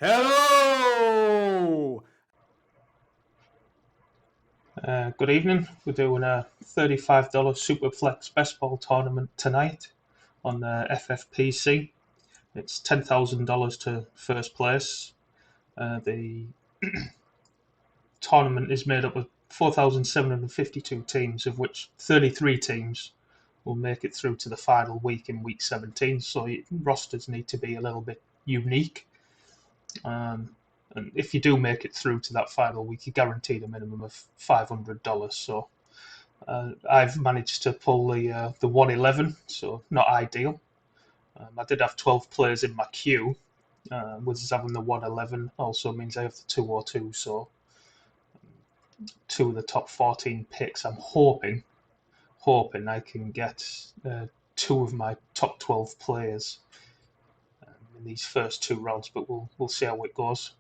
Hello! Good evening. We're doing a $35 Superflex Best Ball tournament tonight on FFPC. It's $10,000 to first place. The tournament is made up of 4,752 teams, of which 33 teams will make it through to the final week in week 17. So rosters need to be a little bit unique. And if you do make it through to that final week, you're guaranteed a minimum of $500. So I've managed to pull the 111, so not ideal. I did have 12 players in my queue, which having the 111 also means I have the 202, so two of the top 14 picks. I'm hoping I can get two of my top 12 players in these first two rounds, but we'll see how it goes.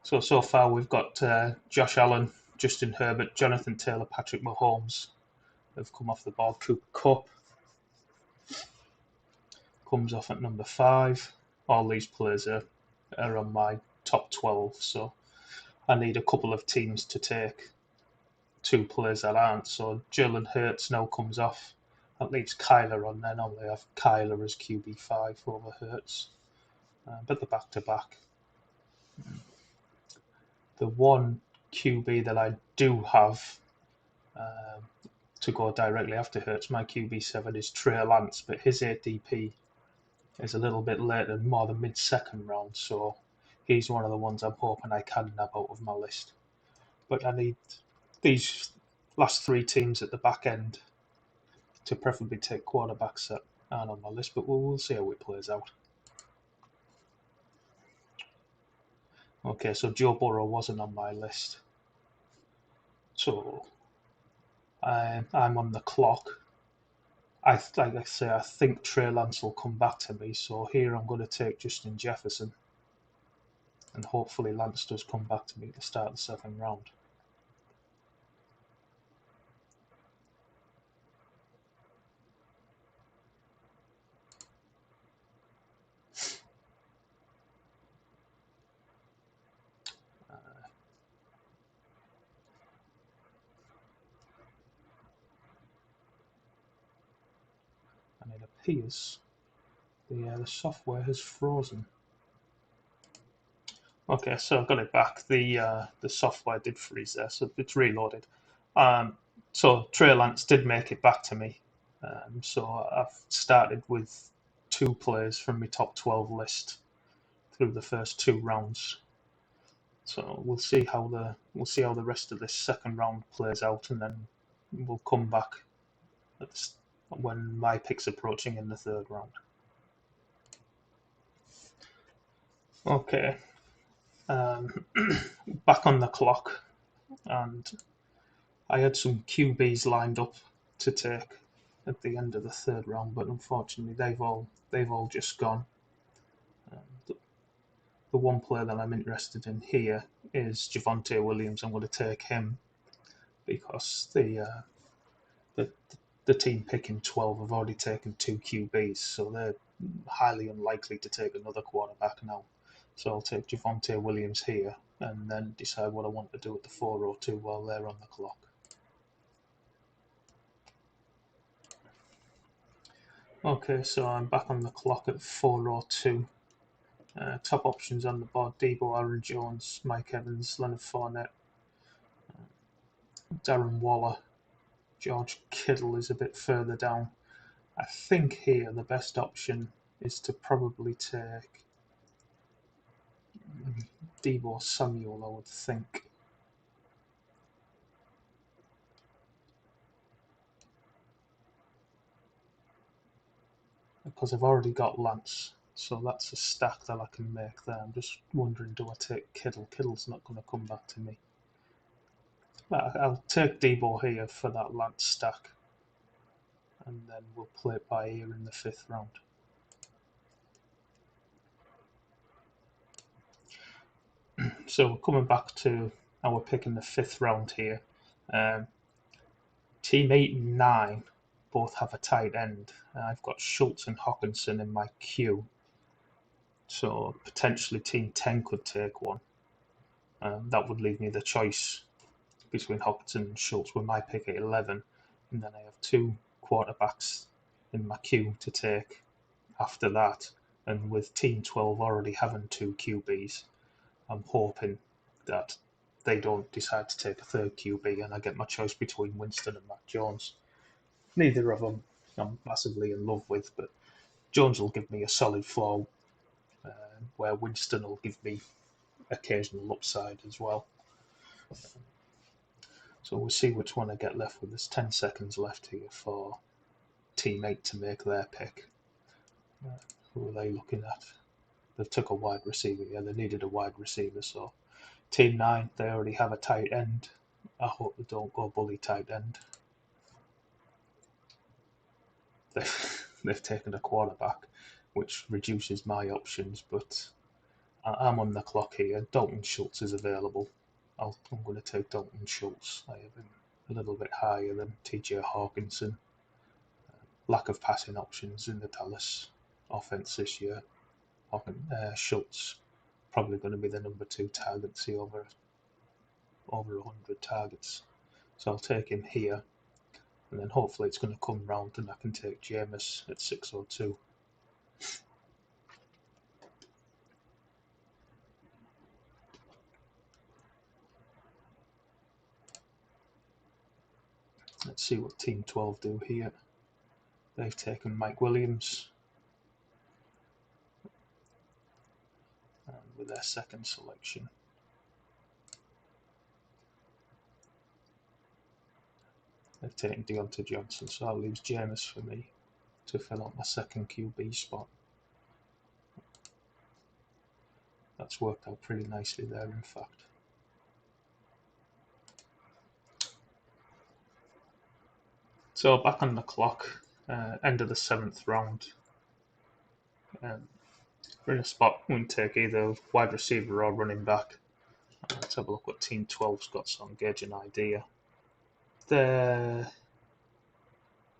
So far we've got Josh Allen, Justin Herbert, Jonathan Taylor, Patrick Mahomes have come off the board. Cooper Kupp comes off at number 5. All these players are on my top 12, so I need a couple of teams to take two players that aren't. So Jalen Hurts now comes off. That leaves Kyler on there. Now they have Kyler as QB5 over Hurts. But the back-to-back. The one QB that I do have to go directly after Hurts, my QB7, is Trey Lance, but his ADP is a little bit later, more the mid-second round, so he's one of the ones I'm hoping I can nab out of my list. But I need these last three teams at the back end to preferably take quarterbacks that aren't on my list, but we'll see how it plays out. Okay, so Joe Burrow wasn't on my list. So I'm on the clock. Like I say, I think Trey Lance will come back to me, so here I'm going to take Justin Jefferson. And hopefully Lance does come back to me at the start of the second round. And it appears the software has frozen. Okay, so I've got it back. The software did freeze there, so it's reloaded. So Trey Lance did make it back to me. So I've started with two players from my top 12 list through the first two rounds. So we'll see how the rest of this second round plays out, and then we'll come back when my pick's approaching in the third round. Okay, back on the clock, and I had some QBs lined up to take at the end of the third round, but unfortunately they've all just gone. The one player that I'm interested in here is Javonte Williams. I'm going to take him because the the team picking 12 have already taken two QBs, so they're highly unlikely to take another quarterback now. So I'll take Javonte Williams here and then decide what I want to do at the 4:02 while they're on the clock. Okay, so I'm back on the clock at 4:02. Top options on the board: Debo, Aaron Jones, Mike Evans, Leonard Fournette, Darren Waller, George Kittle is a bit further down. I think here the best option is to probably take Debo Samuel, I would think. Because I've already got Lance, so that's a stack that I can make there. I'm just wondering, do I take Kittle? Kittle's not going to come back to me. I'll take Debo here for that Lance stack, and then we'll play it by ear in the fifth round. So we're coming back to our pick in the fifth round here. Team 8 and 9 both have a tight end. I've got Schultz and Hawkinson in my queue. So potentially team 10 could take one. That would leave me the choice between Hopkinson and Schultz with my pick at 11, and then I have two quarterbacks in my queue to take after that. And with team 12 already having two QBs, I'm hoping that they don't decide to take a third QB and I get my choice between Winston and Mac Jones. Neither of them I'm massively in love with, but Jones will give me a solid floor, where Winston will give me occasional upside as well. So we'll see which one I get left with. There's 10 seconds left here for Team 8 to make their pick. Who are they looking at? They took a wide receiver. Yeah, they needed a wide receiver. So Team 9, they already have a tight end. I hope they don't go bully tight end. They've taken a quarterback, which reduces my options, but I'm on the clock here. Dalton Schultz is available. I'm going to take Dalton Schultz. I have him a little bit higher than TJ Hawkinson. Lack of passing options in the Dallas offense this year. Schultz probably going to be the number 2 target, see over 100 targets. So I'll take him here, and then hopefully it's going to come round and I can take Jameis at 602. Let's see what Team 12 do here. They've taken Mike Williams with their second selection. They've taken Deontay Johnson, so that leaves Jameis for me to fill out my second QB spot. That's worked out pretty nicely there, in fact. So back on the clock, end of the 7th round. We're in a spot we can take either wide receiver or running back. Let's have a look what Team 12's got so I gauge an idea. They're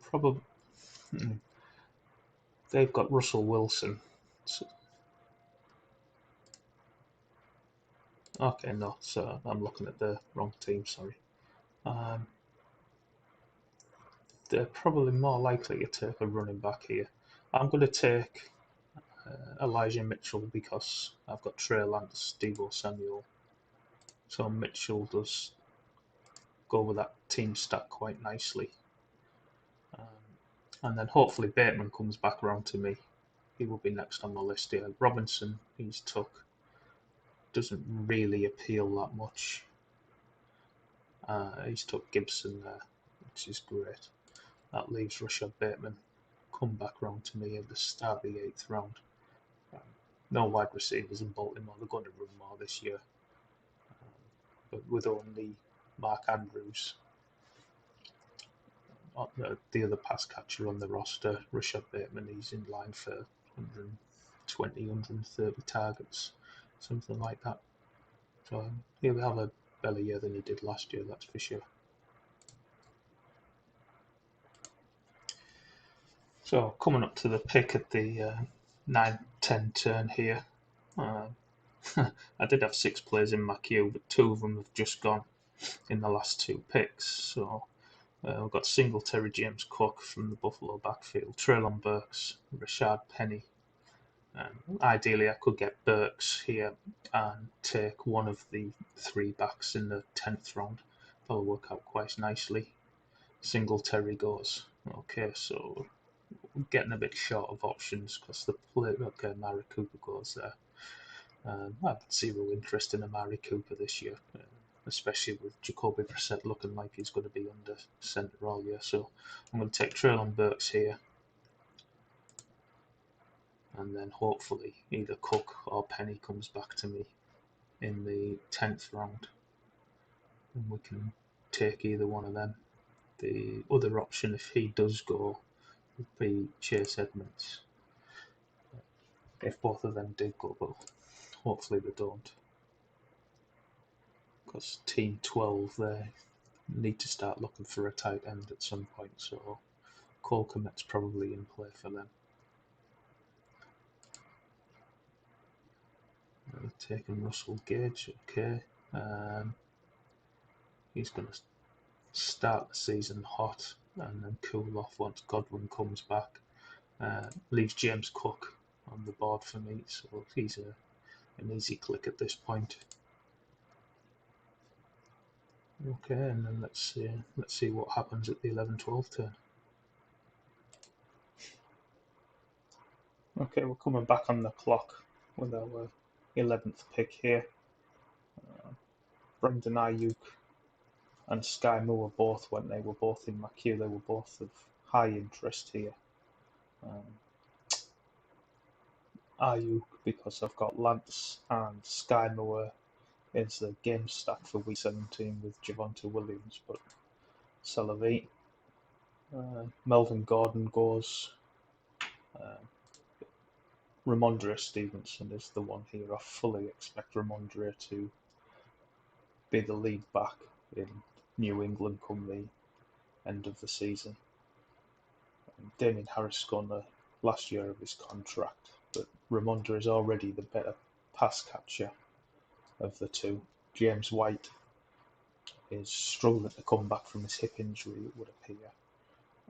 probably they've got Russell Wilson. So, okay, no, so I'm looking at the wrong team. Sorry. They're probably more likely to take a running back here. I'm going to take Elijah Mitchell because I've got Trey Lance, Deebo Samuel. So Mitchell does go with that team stack quite nicely. And then hopefully Bateman comes back around to me. He will be next on the list here. Robinson, he's took, doesn't really appeal that much. He's took Gibson there, which is great. That leaves Rashad Bateman come back round to me at the start of the 8th round. No wide receivers in Baltimore. They're going to run more this year. But with only Mark Andrews, the other pass catcher on the roster, Rashad Bateman, he's in line for 120, 130 targets, something like that. So he'll have a better year than he did last year, that's for sure. So coming up to the pick at the 9-10 turn here. I did have 6 players in my queue, but 2 of them have just gone in the last 2 picks. So we've got Singletary, James Cook from the Buffalo backfield, Treylon Burks, Rashad Penny. Ideally, I could get Burks here and take one of the 3 backs in the 10th round. That'll work out quite nicely. Singletary goes. Okay, so we're getting a bit short of options because the play. Okay, Mari Cooper goes there. I have 0 interest in Amari Cooper this year, especially with Jacoby Brissett looking like he's going to be under centre all year. So I'm going to take Treylon Burks here, and then hopefully either Cook or Penny comes back to me in the 10th round, and we can take either one of them. The other option, if he does go, would be Chase Edmonds. If both of them did go, but hopefully they don't. Because Team 12, they need to start looking for a tight end at some point, so Cole Kmet's probably in play for them. taking Russell Gage, okay. He's going to start the season hot and then cool off once Godwin comes back. Leaves James Cook on the board for me, so he's an easy click at this point. Okay, and then let's see what happens at the 11-12 turn. Okay, we're coming back on the clock with our 11th pick here. Brandon Ayuk and Sky Moore both, when they were both in my queue, they were both of high interest here. Ayuk because I've got Lance, and Sky Moore is the game stack for week 17 with Javonte Williams, but Salavi. Melvin Gordon goes. Ramondre Stevenson is the one here. I fully expect Ramondre to be the lead back in New England come the end of the season. Damien Harris gone the last year of his contract, but Ramondre is already the better pass catcher of the two. James White is struggling to come back from his hip injury, it would appear,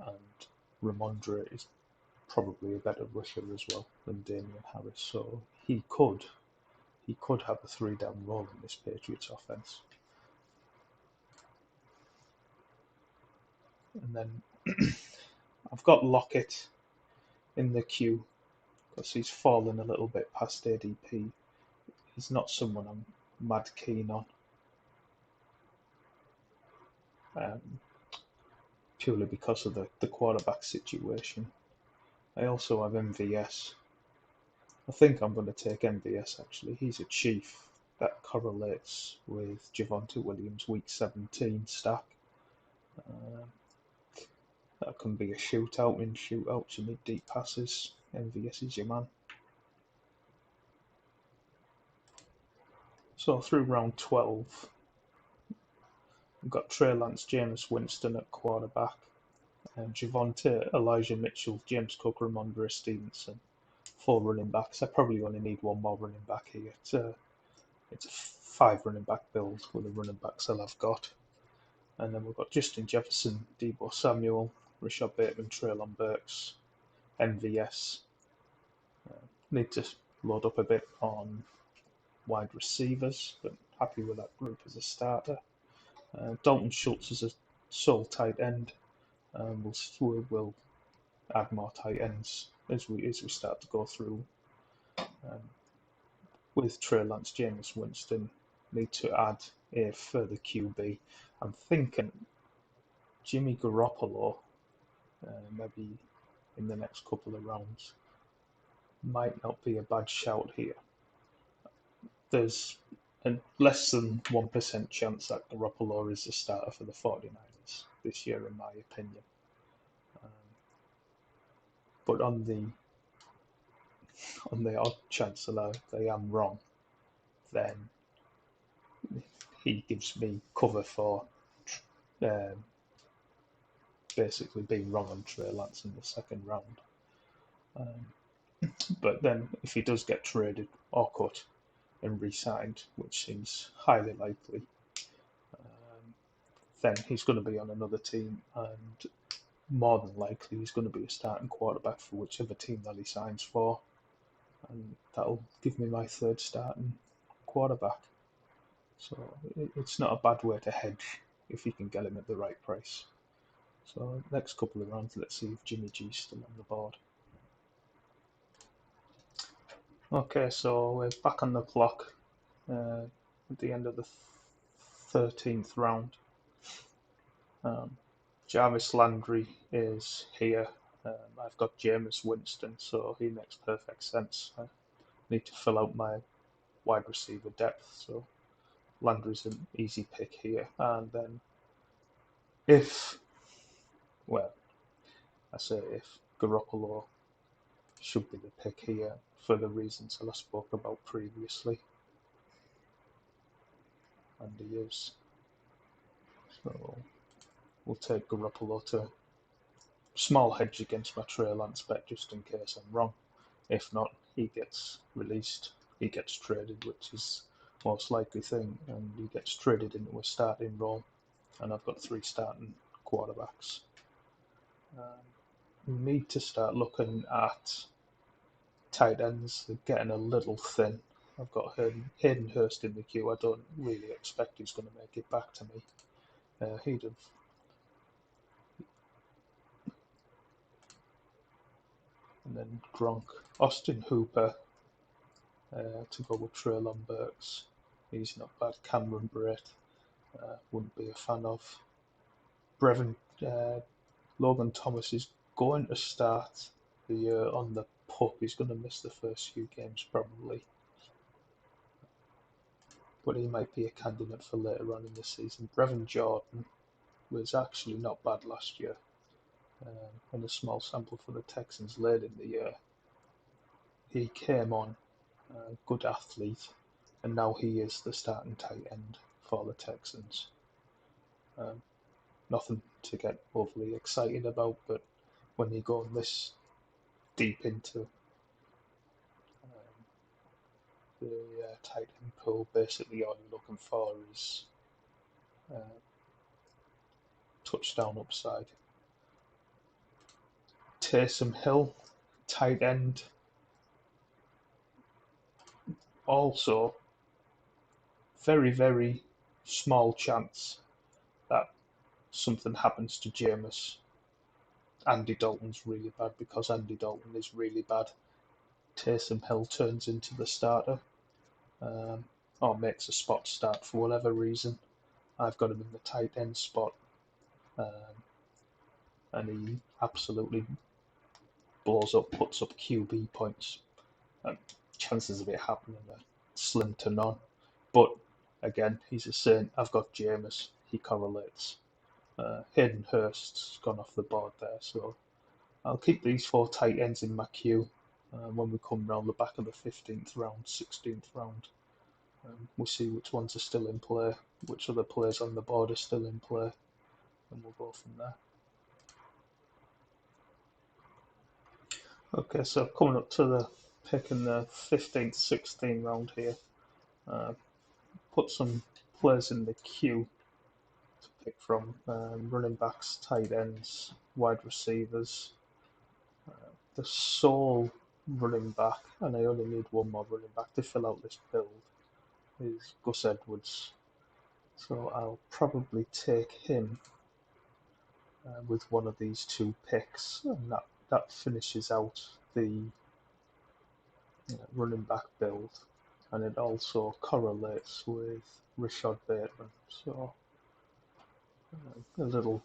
and Ramondre is probably a better rusher as well than Damien Harris, so he could have a 3-down role in this Patriots offense. And then I've got Lockett in the queue because he's fallen a little bit past ADP. He's not someone I'm mad keen on, purely because of the quarterback situation. I also have MVS. I think I'm going to take MVS actually. He's a chief that correlates with Javonte Williams' week 17 stack. That can be a shootout. In shootouts, you need deep passes. MVS is your man. So through round 12, we've got Trey Lance, Jameis Winston at quarterback, and Javonte, Elijah Mitchell, James Cook, Ramondre Stevenson. 4 running backs. I probably only need one more running back here. It's a 5 running back build with the running backs that I've got. And then we've got Justin Jefferson, Deebo Samuel, Rashad Bateman, Treylon Burks, MVS. Need to load up a bit on wide receivers, but happy with that group as a starter. Dalton Schultz is a sole tight end. We'll add more tight ends as we start to go through. With Trey Lance, Jameis Winston, need to add a further QB. I'm thinking Jimmy Garoppolo, maybe in the next couple of rounds, might not be a bad shout here. There's a less than 1% chance that Garoppolo is the starter for the 49ers this year, in my opinion. But on the odd chance that I am wrong, then he gives me cover for basically being wrong on Trey Lance in the second round. But then if he does get traded or cut and re-signed, which seems highly likely, then he's going to be on another team, and more than likely he's going to be a starting quarterback for whichever team that he signs for, and that'll give me my 3rd starting quarterback. So it's not a bad way to hedge if you can get him at the right price. So next couple of rounds, let's see if Jimmy G's still on the board. Okay, so we're back on the clock at the end of the 13th round. Jarvis Landry is here. I've got Jameis Winston, so he makes perfect sense. I need to fill out my wide receiver depth, so Landry's an easy pick here. And then if Garoppolo should be the pick here for the reasons that I spoke about previously. And he is. So we'll take Garoppolo to small hedge against my Trey Lance bet just in case I'm wrong. If not, he gets released he gets traded, which is most likely thing, and he gets traded into a starting role. And I've got 3 starting quarterbacks. Need to start looking at tight ends. They're getting a little thin. I've got Hayden Hurst in the queue. I don't really expect he's going to make it back to me. He'd have. And then Gronk. Austin Hooper to go with Treylon Burks. He's not bad. Cameron Brate. Wouldn't be a fan of. Logan Thomas is going to start the year on the pup. He's going to miss the first few games probably, but he might be a candidate for later on in the season. Brevin Jordan was actually not bad last year, in a small sample for the Texans late in the year. He came on, good athlete, and now he is the starting tight end for the Texans. Nothing to get overly excited about, but when you go this deep into the tight end pool, basically all you're looking for is touchdown upside. Taysom Hill, tight end. Also, very, very small chance that something happens to Jameis. Andy Dalton's really bad because Andy Dalton is really bad. Taysom Hill turns into the starter, or makes a spot start for whatever reason. I've got him in the tight end spot, and he absolutely blows up, puts up QB points. Chances of it happening are slim to none. But again, he's a saint. I've got Jameis. He correlates. Hayden Hurst's gone off the board there, so I'll keep these 4 tight ends in my queue when we come round the back of the 15th round, 16th round. We'll see which ones are still in play, which other players on the board are still in play, and we'll go from there. Okay, so coming up to the pick in the 15th, 16th round here. Put some players in the queue to pick from. Running backs, tight ends, wide receivers. The sole running back, and I only need one more running back to fill out this build, is Gus Edwards. So I'll probably take him with one of these 2 picks, and that finishes out the running back build, and it also correlates with Rashad Bateman. So a little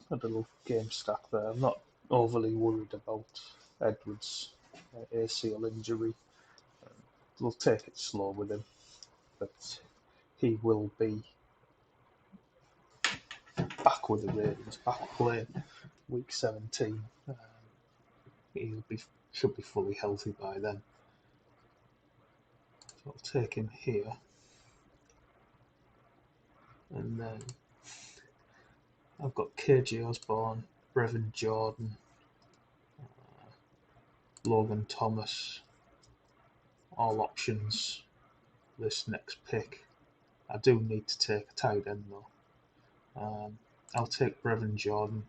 game stack there. I'm not overly worried about Edwards' ACL injury. We'll take it slow with him, but he will be back with the Ravens, back playing week 17. Should be fully healthy by then. So I'll take him here, and then I've got KJ Osborne, Brevin Jordan, Logan Thomas, all options. This next pick, I do need to take a tight end though. I'll take Brevin Jordan.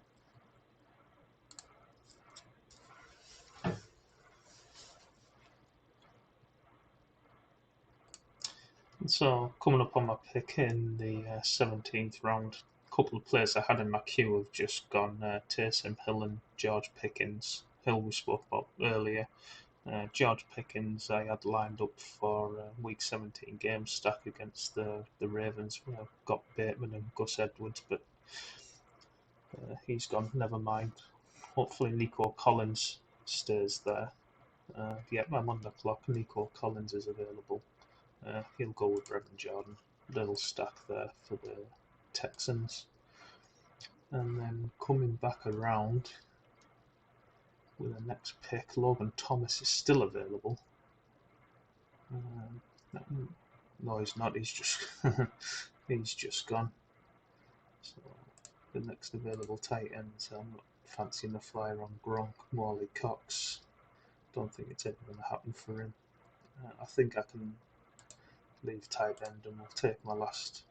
And so coming up on my pick in the 17th round, a couple of players I had in my queue have just gone. Taysom Hill and George Pickens. Hill we spoke about earlier. George Pickens I had lined up for week 17 game stack against the Ravens. I've got Bateman and Gus Edwards, but he's gone. Never mind. Hopefully Nico Collins stays there. Yep, I'm on the clock. Nico Collins is available. He'll go with Brevin Jordan. Little stack there for the Texans. And then coming back around with the next pick, Logan Thomas is still available. No, he's not. He's just he's just gone. So the next available tight ends, I'm not fancying a flyer on Gronk, Morley Cox. Don't think it's ever going to happen for him. I think I can leave tight end, and we'll take my last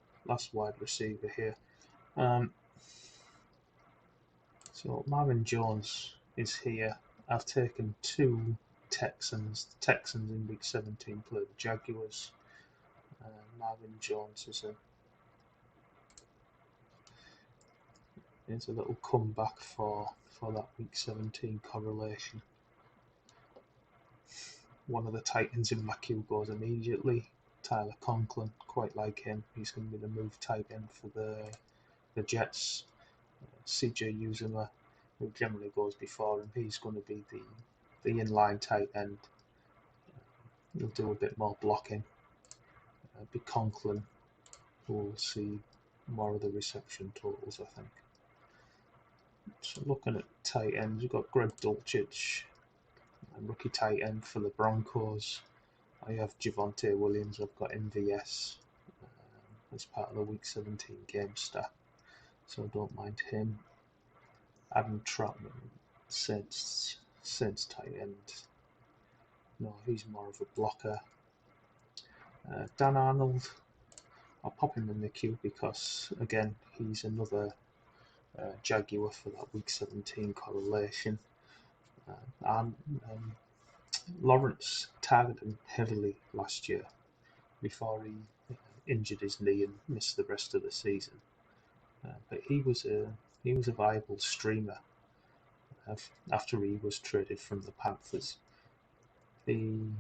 wide receiver here. So Marvin Jones is here. I've taken 2 Texans. The Texans in week 17 play the Jaguars. Marvin Jones is a little comeback for that week 17 correlation. One of the Titans in my queue goes immediately. Tyler Conklin, quite like him. He's going to be the move tight end for the Jets. CJ Uzomah, who generally goes before him, he's going to be the inline tight end. He'll do a bit more blocking. Big Conklin, who will see more of the reception totals, I think. So looking at tight ends, you've got Greg Dulcich, rookie tight end for the Broncos. I have Javonte Williams. I've got MVS as part of the Week 17 game stack, so I don't mind him. Adam Troutman, Saints tight end. No, he's more of a blocker. Dan Arnold, I'll pop him in the queue because, again, he's another Jaguar for that Week 17 correlation. Lawrence targeted him heavily last year before he injured his knee and missed the rest of the season. But he was a viable streamer after he was traded from the Panthers. The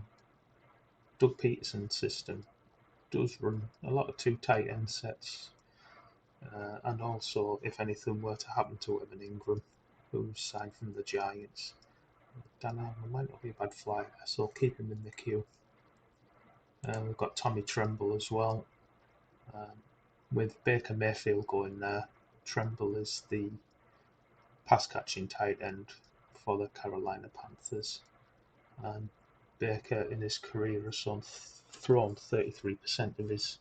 Doug Peterson system does run a lot of 2 tight end sets, and also if anything were to happen to Evan Ingram, who's signed from the Giants, Dan Arnold might not be a bad flyer, so I'll keep him in the queue. We've got Tommy Tremble as well. With Baker Mayfield going there, Tremble is the pass-catching tight end for the Carolina Panthers. And Baker in his career has thrown 33% of his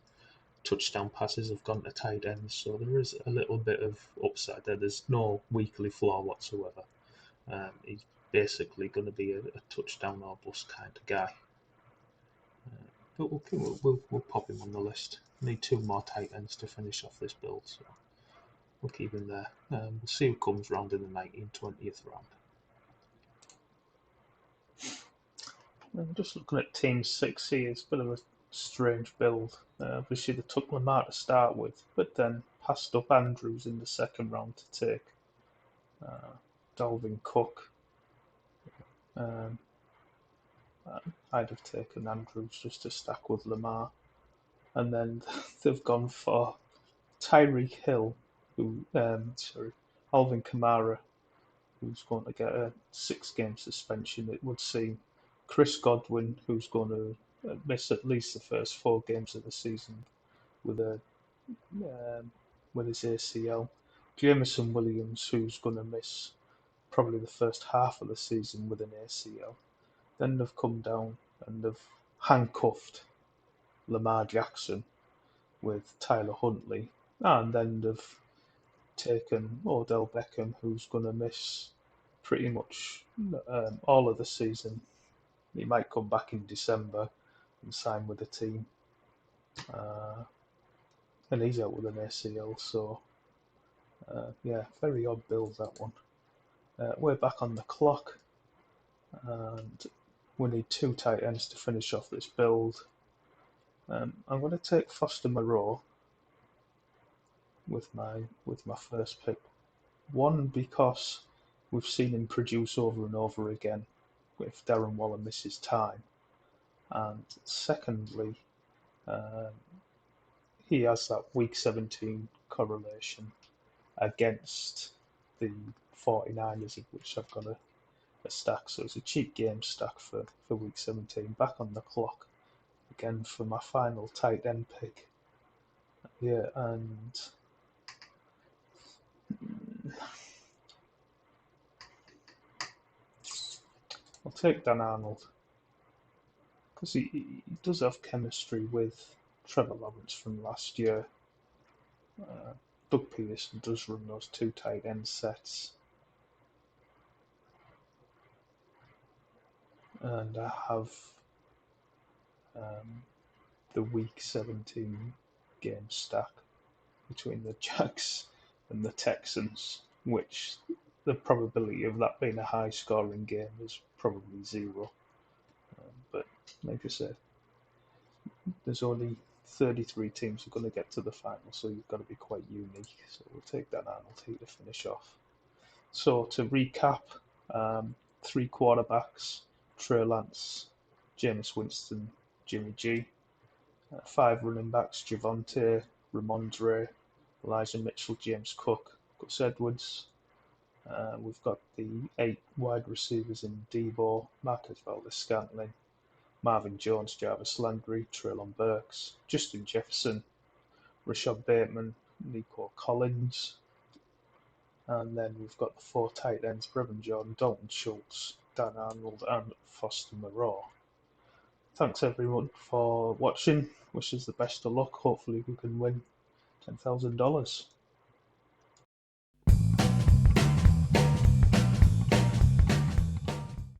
touchdown passes have gone to tight ends, so there is a little bit of upside there. There's no weekly flaw whatsoever. He's basically going to be a touchdown or bust kind of guy. But we'll pop him on the list. Need 2 more tight ends to finish off this build, so we'll keep him there. We'll see who comes round in the 19th, 20th round. I'm just looking at Team 6 here. It's a bit of a strange build. Obviously, they took Lamar to start with, but then passed up Andrews in the second round to take Dalvin Cook. I'd have taken Andrews just to stack with Lamar. And then they've gone for Tyreek Hill, Alvin Kamara, who's going to get a 6-game suspension, it would seem. Chris Godwin, who's going to miss at least the first 4 games of the season with his ACL. Jameson Williams, who's going to miss probably the first half of the season with an ACL. Then they've come down and they've handcuffed Lamar Jackson with Tyler Huntley, and then they've taken Odell Beckham, who's going to miss pretty much all of the season. He might come back in December and sign with the team, and he's out with an ACL, so very odd build, that one. We're back on the clock, and we need 2 tight ends to finish off this build. I'm going to take Foster Moreau with my first pick. One, because we've seen him produce over and over again if Darren Waller misses time, and secondly, he has that Week 17 correlation against the 49ers, of which I've got a stack, so it's a cheap game stack for Week 17. Back on the clock again for my final tight end pick. Yeah, and I'll take Dan Arnold because he does have chemistry with Trevor Lawrence from last year. Doug Peterson does run those 2 tight end sets. And I have the Week 17 game stack between the Jags and the Texans, which the probability of that being a high-scoring game is probably zero. But like I said, there's only 33 teams who are going to get to the final, so you've got to be quite unique. So we'll take Dan Arnold here to finish off. So to recap, 3 quarterbacks: Trey Lance, Jameis Winston, Jimmy G. 5 running backs: Javonte, Ramondre, Elijah Mitchell, James Cook, Gus Edwards. We've got the 8 wide receivers in Debo, Marcus Valdes-Scantling, Marvin Jones, Jarvis Landry, Treylon Burks, Justin Jefferson, Rashad Bateman, Nico Collins. And then we've got the 4 tight ends: Brevin Jordan, Dalton Schultz, Dan Arnold, and Foster Moreau. Thanks everyone for watching. Wish us the best of luck. Hopefully we can win $10,000.